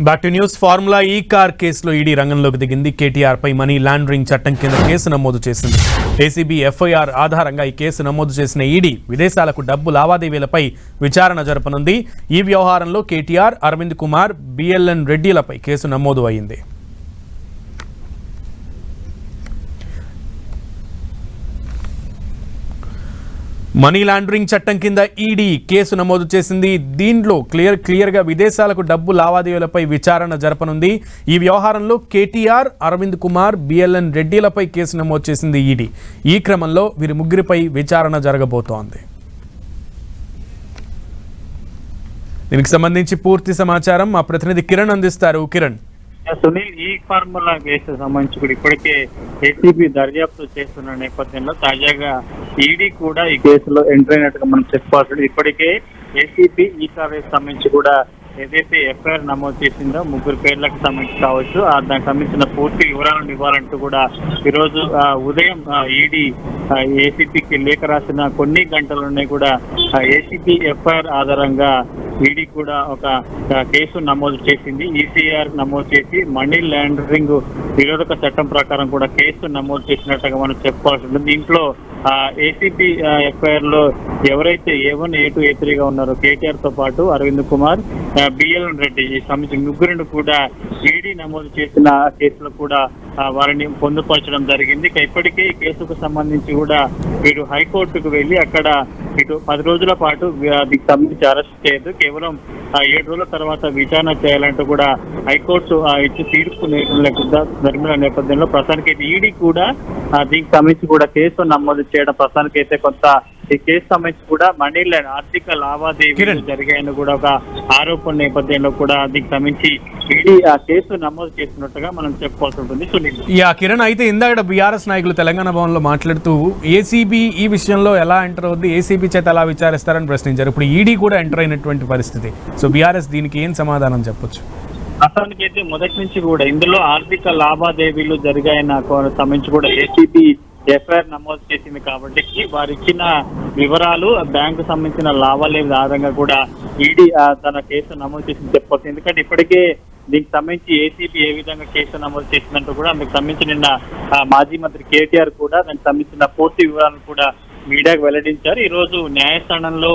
Back to news. Formula ఈ car కేసులో ED రంగంలోకి దిగింది. కేటీఆర్ పై మనీ లాండరింగ్ చట్టం కింద కేసు నమోదు చేసింది. ఏసీబీ ఎఫ్ఐఆర్ ఆధారంగా ఈ కేసు నమోదు చేసిన ఈడీ విదేశాలకు డబ్బు లావాదేవీలపై విచారణ జరపనుంది. ఈ వ్యవహారంలో కేటీఆర్, అరవింద్ కుమార్, బిఎల్ఎన్ రెడ్డిలపై కేసు నమోదు అయింది. మనీ లాండరింగ్ చట్టం కింద ఈడీ కేసు నమోదు చేసింది. దీంట్లో క్లియర్గా విదేశాలకు డబ్బు లావాదేవీలపై విచారణ జరపనుంది. ఈ వ్యవహారంలో కేటీఆర్, అరవింద్ కుమార్, బిఎల్ఎన్ రెడ్డిలపై కేసు నమోదు చేసింది ఈడీ. ఈ క్రమంలో వీరి ముగ్గురిపై విచారణ జరగబోతోంది. దీనికి సంబంధించి పూర్తి సమాచారం మా ప్రతినిధి కిరణ్ అందిస్తారు. కిరణ్. సునీల్, ఈ ఫార్ములా కేసు సంబంధించి కూడా ఇప్పటికే ఏసీబీ దర్యాప్తు చేస్తున్న నేపథ్యంలో తాజాగా ఈడీ కూడా ఈ కేసులో ఎంటర్ అయినట్టుగా మనం చెప్పుకోవాల్సింది. ఇప్పటికే ఏసీబీ ఈ కేసు సంబంధించి కూడా ఏదైతే ఎఫ్ఐఆర్ నమోదు చేసిందో ముగ్గురు పేర్లకు సంబంధించి కావచ్చు, దానికి సంబంధించిన పూర్తి వివరాలను ఇవ్వాలంటూ కూడా ఈరోజు ఉదయం ఈడీ ఏసీబీకి లేఖ రాసిన కొన్ని గంటల్లోనే కూడా ఏసీబీ ఎఫ్ఐఆర్ ఆధారంగా ఈడీ కూడా ఒక కేసు నమోదు చేసింది. ఈసీఆర్ నమోదు చేసి మనీ లాండరింగ్ నిరోధక చట్టం ప్రకారం కూడా కేసు నమోదు చేసినట్టుగా మనం చెప్పుకోవాల్సి ఉంటుంది. దీంట్లో ఏసీబీ ఎఫ్ఐఆర్ లో ఎవరైతే A1, A2, A3 గా ఉన్నారో కేటీఆర్ తో పాటు అరవింద్ కుమార్, బిఎల్ఎన్ రెడ్డి ఈ సంబంధించిన ముగ్గురిని కూడా ఈడీ నమోదు చేసిన కేసులో కూడా వారిని పొందుపరచడం జరిగింది. ఇప్పటికే ఈ కేసుకు సంబంధించి కూడా వీరు హైకోర్టుకు వెళ్లి అక్కడ ఇటు 10 రోజుల పాటు దీనికి సంబంధించి అరెస్ట్ చేయదు, కేవలం 7 రోజుల తర్వాత విచారణ చేయాలంటూ కూడా హైకోర్టు ఇచ్చి తీర్పు జరిగిన నేపథ్యంలో ప్రస్తుతానికి అయితే ఈడీ కూడా దీనికి సంబంధించి కూడా కేసు నమోదు చేయడం ప్రస్తుతానికి అయితే కొంత ఈ కేసు సంబంధించి కూడా మనీ ల్యాండ్ ఆర్థిక లావాదేవీలు జరిగాయని కూడా ఒక ఆరోపణ నేపథ్యంలో కూడా దీనికి సంబంధించి ఈడీ ఆ కేసు నమోదు చేసినట్టుగా మనం చెప్పుకోవాల్సి ఉంటుంది. సునీల్. కిరణ్, అయితే ఇందాక బీఆర్ఎస్ నాయకులు తెలంగాణ భవన్లో మాట్లాడుతూ ఏసీబీ ఈ విషయంలో ఎలా ఎంటర్ అవుద్ది, ఏసీబీ చేత ఎలా విచారిస్తారని ప్రశ్నించారు. ఇప్పుడు ఈడీ కూడా ఎంటర్ అయినటువంటి పరిస్థితి. సో బీఆర్ఎస్ దీనికి ఏం సమాధానం చెప్పొచ్చు? అసలుకి అయితే మొదటి నుంచి కూడా ఇందులో ఆర్థిక లావాదేవీలు జరిగాయన్న సంబంధించి కూడా ఏసీబీ ఎఫ్ఐఆర్ నమోదు చేసింది కాబట్టి వారు ఇచ్చిన వివరాలు బ్యాంకు సంబంధించిన లావాదేవీల ఆధారంగా కూడా ఈడీ తన కేసు నమోదు చేసింది చెప్పవచ్చు. ఎందుకంటే ఇప్పటికే దీనికి సంబంధించి ఏసీబీ ఏ విధంగా కేసు నమోదు చేసిందంటూ కూడా అందుకు సంబంధించి నిన్న మాజీ మంత్రి కేటీఆర్ కూడా దానికి సంబంధించిన పూర్తి వివరాలను కూడా మీడియాకు వెల్లడించారు. ఈ రోజు న్యాయస్థానంలో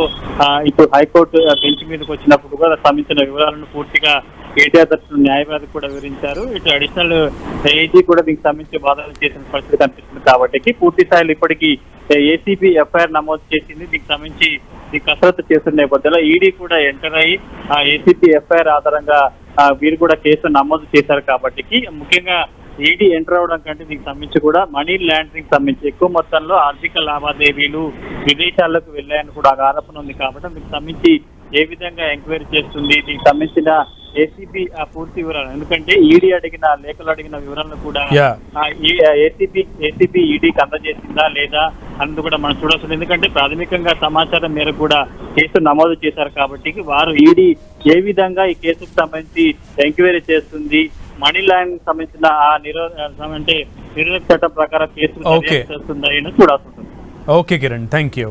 ఇప్పుడు హైకోర్టు బెంచ్ మీదకి వచ్చినప్పుడు కూడా సంబంధించిన వివరాలను పూర్తిగా కేటీఆర్ తరఫున న్యాయవాది కూడా వివరించారు. ఇటు అడిషనల్ ఏజీ కూడా దీనికి సంబంధించి వాదనలు చేసిన పరిస్థితి కనిపిస్తుంది కాబట్టి పూర్తి స్థాయిలో ఇప్పటికీ ఏసీబీ ఎఫ్ఐఆర్ నమోదు చేసింది. దీనికి సంబంధించి ఈ కసరత్తు చేస్తున్న నేపథ్యంలో ఈడీ కూడా ఎంటర్ అయ్యి ఏసీబీ ఎఫ్ఐఆర్ ఆధారంగా వీరు కూడా కేసు నమోదు చేశారు కాబట్టి ముఖ్యంగా ఈడీ ఎంటర్ అవడం కంటే దీనికి సంబంధించి కూడా మనీ లాండరింగ్ సంబంధించి ఎక్కువ మొత్తంలో ఆర్థిక లావాదేవీలు విదేశాలకు వెళ్ళాయని కూడా ఆరోపణ ఉంది కాబట్టి దీనికి సంబంధించి ఏ విధంగా ఎంక్వైరీ చేస్తుంది, దీనికి సంబంధించిన ఏసీబీ పూర్తి వివరాలు, ఎందుకంటే ఈడీ అడిగిన లేఖలు అడిగిన వివరాలను కూడా ఏసీబీ ఈడీకి అందజేసిందా లేదా అన్నది కూడా మనం చూడాల్సింది. ఎందుకంటే ప్రాథమికంగా సమాచారం మేరకు కూడా కేసు నమోదు చేశారు కాబట్టి వారు ఈడీ ఏ విధంగా ఈ కేసుకు సంబంధించి ఎంక్వైరీ చేస్తుంది, మనీ లాండరింగ్ సంబంధించిన నిరోధక చట్టం ప్రకారం కేసు చేస్తుందా చూడాల్సి ఉంటుంది. Okay Kiran, thank you.